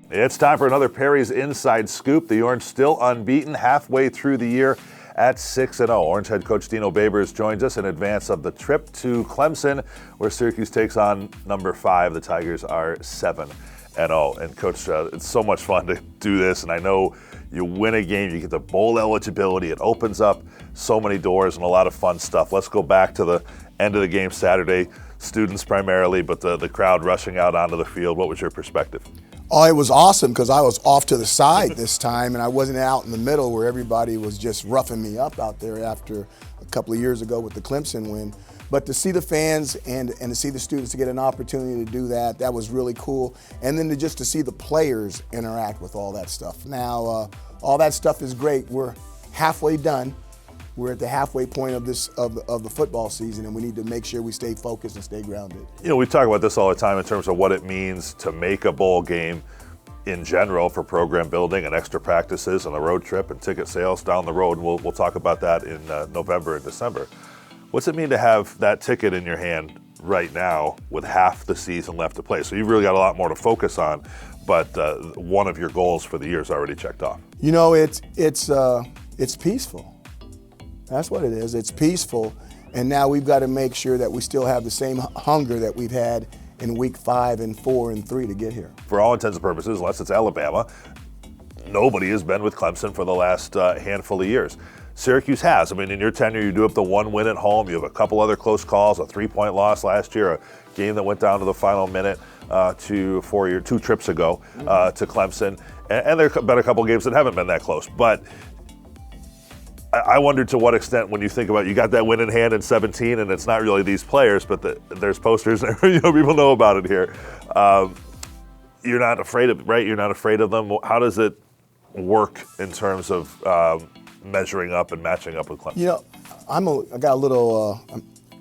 It's time for another Perry's Inside Scoop. The Orange still unbeaten halfway through the year at 6-0. Orange head coach Dino Babers joins us in advance of the trip to Clemson, where Syracuse takes on number 5. The Tigers are 7-0. And Coach, it's so much fun to do this, and I know you win a game, you get the bowl eligibility. It opens up so many doors and a lot of fun stuff. Let's go back to the end of the game Saturday. Students primarily, but the crowd rushing out onto the field. What was your perspective? Oh, it was awesome because I was off to the side this time, and I wasn't out in the middle where everybody was just roughing me up out there after a couple of years ago with the Clemson win. But to see the fans and to see the students to get an opportunity to do that, that was really cool. And then just to see the players interact with all that stuff. Now, all that stuff is great. We're halfway done. We're at the halfway point of the football season, and we need to make sure we stay focused and stay grounded. You know, we talk about this all the time in terms of what it means to make a bowl game in general for program building and extra practices and the road trip and ticket sales down the road. And we'll talk about that in November and December. What's it mean to have that ticket in your hand right now with half the season left to play? So you've really got a lot more to focus on, but one of your goals for the year is already checked off. You know, it's peaceful. That's what it is. It's peaceful, and now we've got to make sure that we still have the same hunger that we've had in week 5 and 4 and 3 to get here. For all intents and purposes, unless it's Alabama, nobody has been with Clemson for the last handful of years. Syracuse has. I mean, in your tenure, you do have the 1 win at home. You have a couple other close calls, a 3-point loss last year, a game that went down to the final minute 2 trips ago to Clemson. And there have been a couple games that haven't been that close. But I wonder to what extent, when you think about, you got that win in hand in 17, and it's not really these players, but there's posters, people know about it here. You're not afraid of, right? You're not afraid of them. How does it work in terms of measuring up and matching up with Clemson? You know, I got a little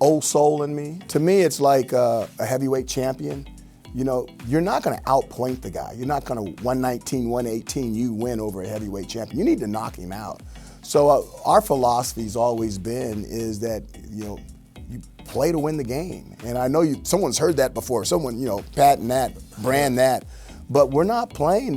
old soul in me. To me, it's like a heavyweight champion. You know, you're not going to outpoint the guy. You're not going to 119, 118, you win over a heavyweight champion. You need to knock him out. So our philosophy's always been is that, you know, you play to win the game. And I know someone's heard that before. Someone, you know, patent that, brand that. But we're not playing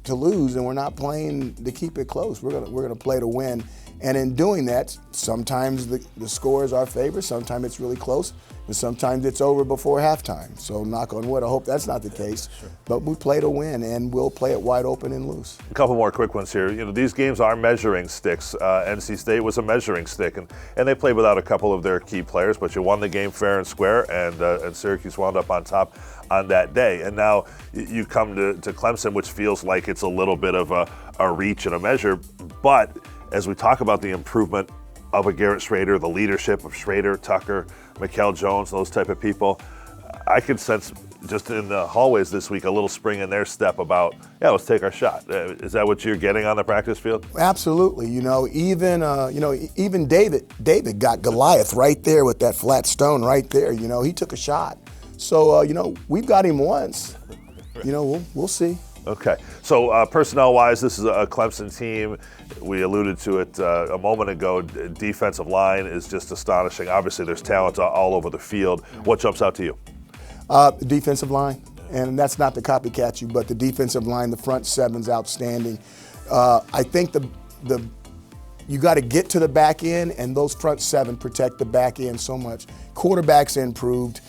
to lose, and we're not playing to keep it close. We're gonna play to win. And in doing that, sometimes the score is our favor, sometimes it's really close, and sometimes it's over before halftime. So knock on wood, I hope that's not the case. Sure. But we play to win, and we'll play it wide open and loose. A couple more quick ones here. You know, these games are measuring sticks. NC State was a measuring stick, and they played without a couple of their key players, but you won the game fair and square, and Syracuse wound up on top on that day. And now you come to Clemson, which feels like it's a little bit of a reach and a measure, but as we talk about the improvement of a Garrett Schrader, the leadership of Schrader, Tucker, Mikel Jones, those type of people, I could sense just in the hallways this week a little spring in their step about, yeah, let's take our shot. Is that what you're getting on the practice field? Absolutely. You know, even David got Goliath right there with that flat stone right there. You know, he took a shot. So, you know, we've got him once. You know, we'll see. Okay, so personnel-wise, this is a Clemson team. We alluded to it a moment ago. Defensive line is just astonishing. Obviously, there's talent all over the field. What jumps out to you? The defensive line, and that's not to copycat you, but the defensive line, the front seven's outstanding. I think you got to get to the back end, and those front seven protect the back end so much. Quarterback's improved.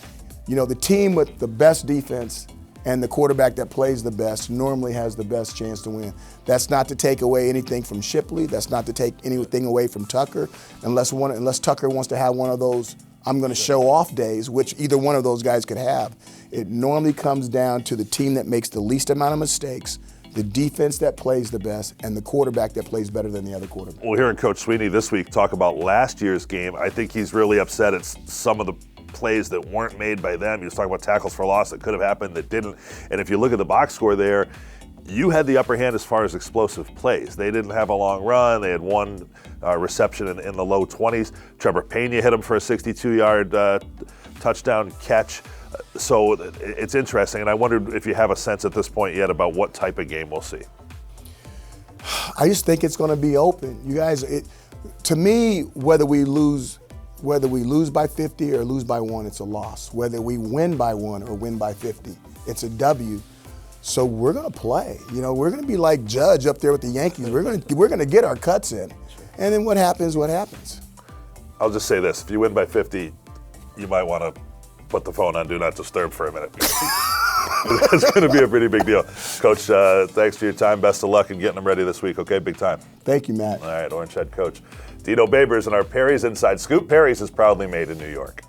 You know, the team with the best defense and the quarterback that plays the best normally has the best chance to win. That's not to take away anything from Shipley. That's not to take anything away from Tucker, unless Tucker wants to have one of those I'm going to show off days, which either one of those guys could have. It normally comes down to the team that makes the least amount of mistakes, the defense that plays the best, and the quarterback that plays better than the other quarterback. Well, hearing Coach Sweeney this week talk about last year's game, I think he's really upset at some of the plays that weren't made by them. He was talking about tackles for loss that could have happened that didn't. And if you look at the box score there, you had the upper hand as far as explosive plays. They didn't have a long run. They had one reception in the low 20s. Trevor Pena hit him for a 62-yard touchdown catch. So it's interesting, and I wondered if you have a sense at this point yet about what type of game we'll see. I just think it's going to be open. You guys, to me, whether we lose by 50 or lose by 1, it's a loss. Whether we win by 1 or win by 50, it's a W. So we're going to play. You know, we're going to be like Judge up there with the Yankees. We're going to get our cuts in. And then what happens, what happens. I'll just say this. If you win by 50, you might want to put the phone on Do Not Disturb for a minute. That's going to be a pretty big deal. Coach, thanks for your time. Best of luck in getting them ready this week, okay? Big time. Thank you, Matt. All right, Orange head coach Dino Babers and our Perry's Inside Scoop. Perry's is proudly made in New York.